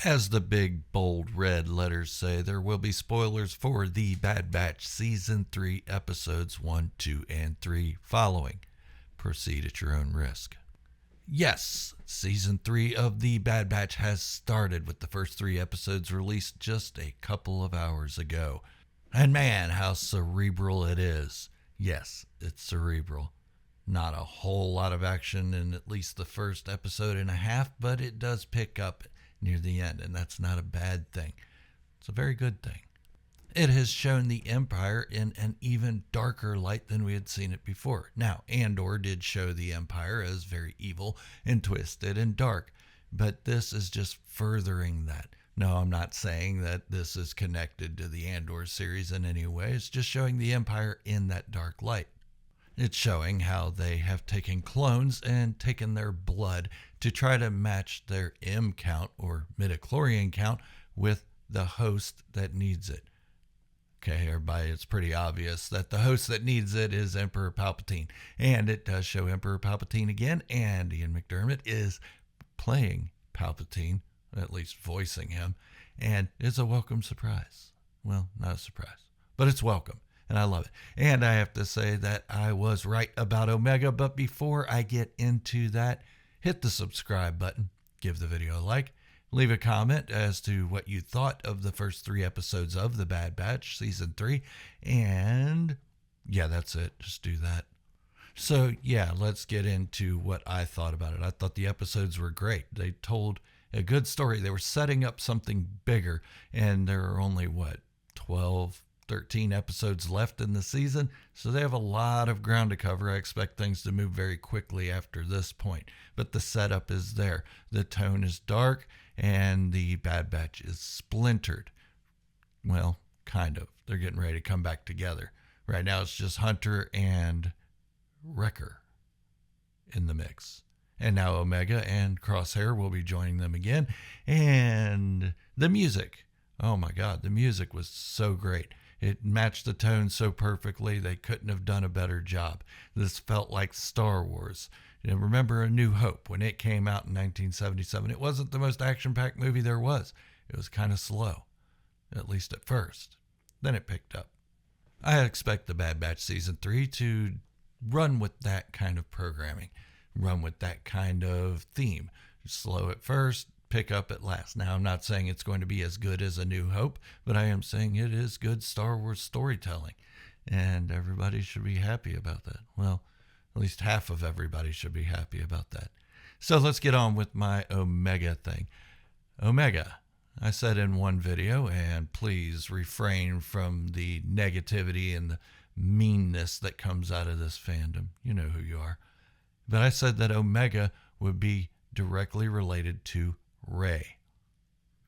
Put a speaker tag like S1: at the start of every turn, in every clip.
S1: As the big bold red letters say, there will be spoilers for The Bad Batch Season 3 Episodes 1, 2, and 3 following. Proceed at your own risk. Yes, Season 3 of The Bad Batch has started with the first 3 episodes released just a couple of hours ago. And man, how cerebral it is. Yes, it's cerebral. Not a whole lot of action in at least the first episode and a half, but it does pick up near the end, and that's not a bad thing. It's a very good thing. It has shown the Empire in an even darker light than we had seen it before. Now, Andor did show the Empire as very evil and twisted and dark, but this is just furthering that. No, I'm not saying that this is connected to the Andor series in any way. It's just showing the Empire in that dark light. It's showing how they have taken clones and taken their blood to try to match their M count or midichlorian count with the host that needs it. Okay, everybody, it's pretty obvious that the host that needs it is Emperor Palpatine. And it does show Emperor Palpatine again, and Ian McDiarmid is playing Palpatine, at least voicing him, and it's a welcome surprise. Well, not a surprise, but it's welcome, and I love it. And I have to say that I was right about Omega, but before I get into that, hit the subscribe button, give the video a like, leave a comment as to what you thought of the first 3 episodes of The Bad Batch Season 3. And yeah, that's it. Just do that. So yeah, let's get into what I thought about it. I thought the episodes were great. They told a good story. They were setting up something bigger. And there are only, 12, 13 episodes left in the season. So they have a lot of ground to cover. I expect things to move very quickly after this point. But the setup is there. The tone is dark. And the Bad Batch is splintered. Well, kind of. They're getting ready to come back together. Right now it's just Hunter and Wrecker in the mix. And now Omega and Crosshair will be joining them again. And the music. Oh my God, the music was so great. It matched the tone so perfectly. They couldn't have done a better job. This felt like Star Wars. And remember A New Hope, when it came out in 1977, it wasn't the most action-packed movie there was. It was kind of slow, at least at first. Then it picked up. I expect The Bad Batch Season 3 to run with that kind of programming, run with that kind of theme. Slow at first, pick up at last. Now, I'm not saying it's going to be as good as A New Hope, but I am saying it is good Star Wars storytelling, and everybody should be happy about that. Well, at least half of everybody should be happy about that. So let's get on with my Omega thing. Omega, I said in one video, and please refrain from the negativity and the meanness that comes out of this fandom. You know who you are. But I said that Omega would be directly related to Rey.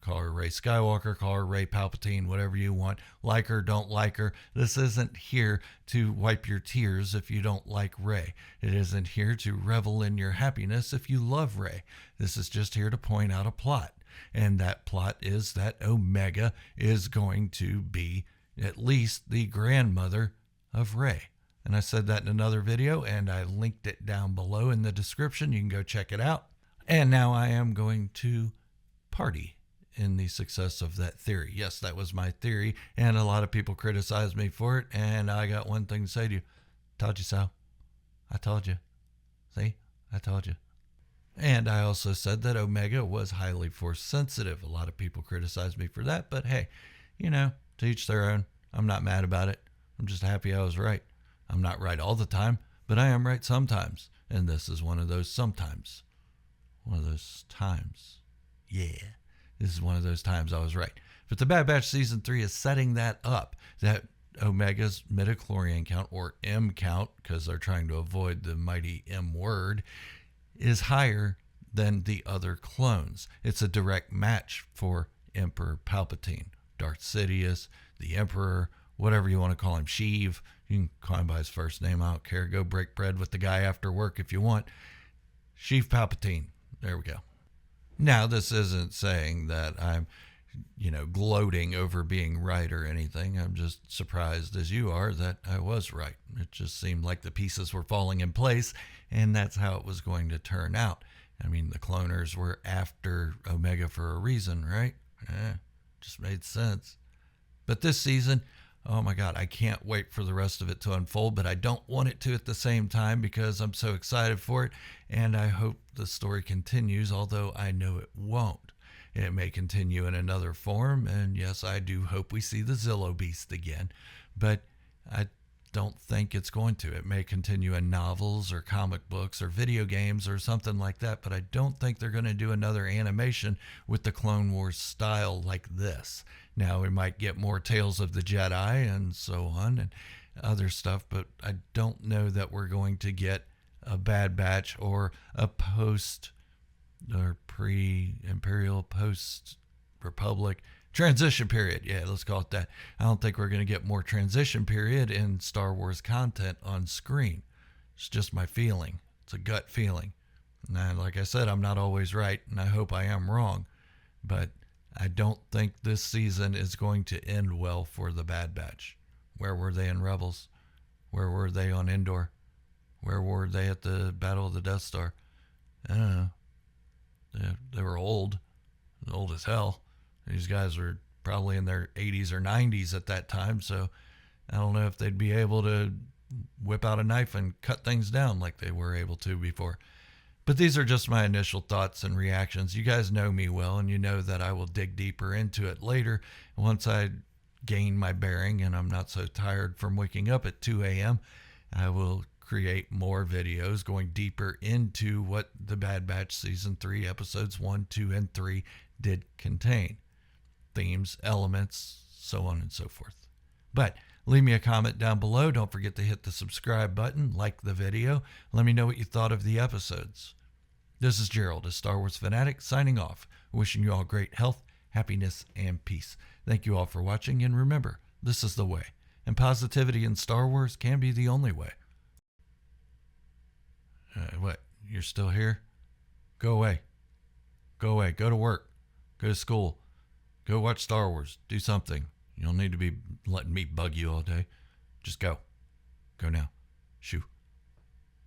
S1: Call her Rey Skywalker, call her Rey Palpatine, whatever you want. Like her, don't like her. This isn't here to wipe your tears if you don't like Rey. It isn't here to revel in your happiness if you love Rey. This is just here to point out a plot. And that plot is that Omega is going to be at least the grandmother of Rey. And I said that in another video, and I linked it down below in the description. You can go check it out. And now I am going to party in the success of that theory. Yes, that was my theory, and a lot of people criticized me for it, and I got one thing to say to you. Told you so. I told you. See? I told you. And I also said that Omega was highly force sensitive. A lot of people criticized me for that, but hey, to each their own. I'm not mad about it. I'm just happy I was right. I'm not right all the time, but I am right sometimes, and this is one of those sometimes. One of those times. Yeah. This is one of those times I was right. But The Bad Batch Season 3 is setting that up, that Omega's midichlorian count, or M count, because they're trying to avoid the mighty M word, is higher than the other clones. It's a direct match for Emperor Palpatine, Darth Sidious, the Emperor, whatever you want to call him, Sheev. You can call him by his first name. I don't care. Go break bread with the guy after work if you want. Sheev Palpatine. There we go. Now, this isn't saying that I'm, gloating over being right or anything. I'm just surprised, as you are, that I was right. It just seemed like the pieces were falling in place, and that's how it was going to turn out. I mean, the cloners were after Omega for a reason, right? Just made sense. But this season, oh my God, I can't wait for the rest of it to unfold, but I don't want it to at the same time because I'm so excited for it. And I hope the story continues, although I know it won't. It may continue in another form. And yes, I do hope we see the Zillo Beast again, but I don't think it's going to. It may continue in novels or comic books or video games or something like that, but I don't think they're going to do another animation with the Clone Wars style like this. Now, we might get more Tales of the Jedi and so on and other stuff, but I don't know that we're going to get a Bad Batch or a post or pre-Imperial, post-Republic transition period. Yeah, let's call it that. I don't think we're going to get more transition period in Star Wars content on screen. It's just my feeling. It's a gut feeling. And like I said, I'm not always right, and I hope I am wrong. But I don't think this season is going to end well for the Bad Batch. Where were they in Rebels? Where were they on Endor? Where were they at the Battle of the Death Star? I don't know. They were old as hell. These guys were probably in their 80s or 90s at that time, so I don't know if they'd be able to whip out a knife and cut things down like they were able to before. But these are just my initial thoughts and reactions. You guys know me well, and you know that I will dig deeper into it later once I gain my bearing and I'm not so tired from waking up at 2 a.m. I will create more videos going deeper into what the Bad Batch Season 3 Episodes 1, 2, and 3 did contain. Themes, elements, so on and so forth. But leave me a comment down below. Don't forget to hit the subscribe button, like the video. Let me know what you thought of the episodes. This is Gerald, a Star Wars fanatic, signing off, wishing you all great health, happiness, and peace. Thank you all for watching, and remember, this is the way, and positivity in Star Wars can be the only way. What? You're still here? Go away. Go away. Go to work. Go to school. Go watch Star Wars. Do something. You don't need to be letting me bug you all day. Just go. Go now. Shoo.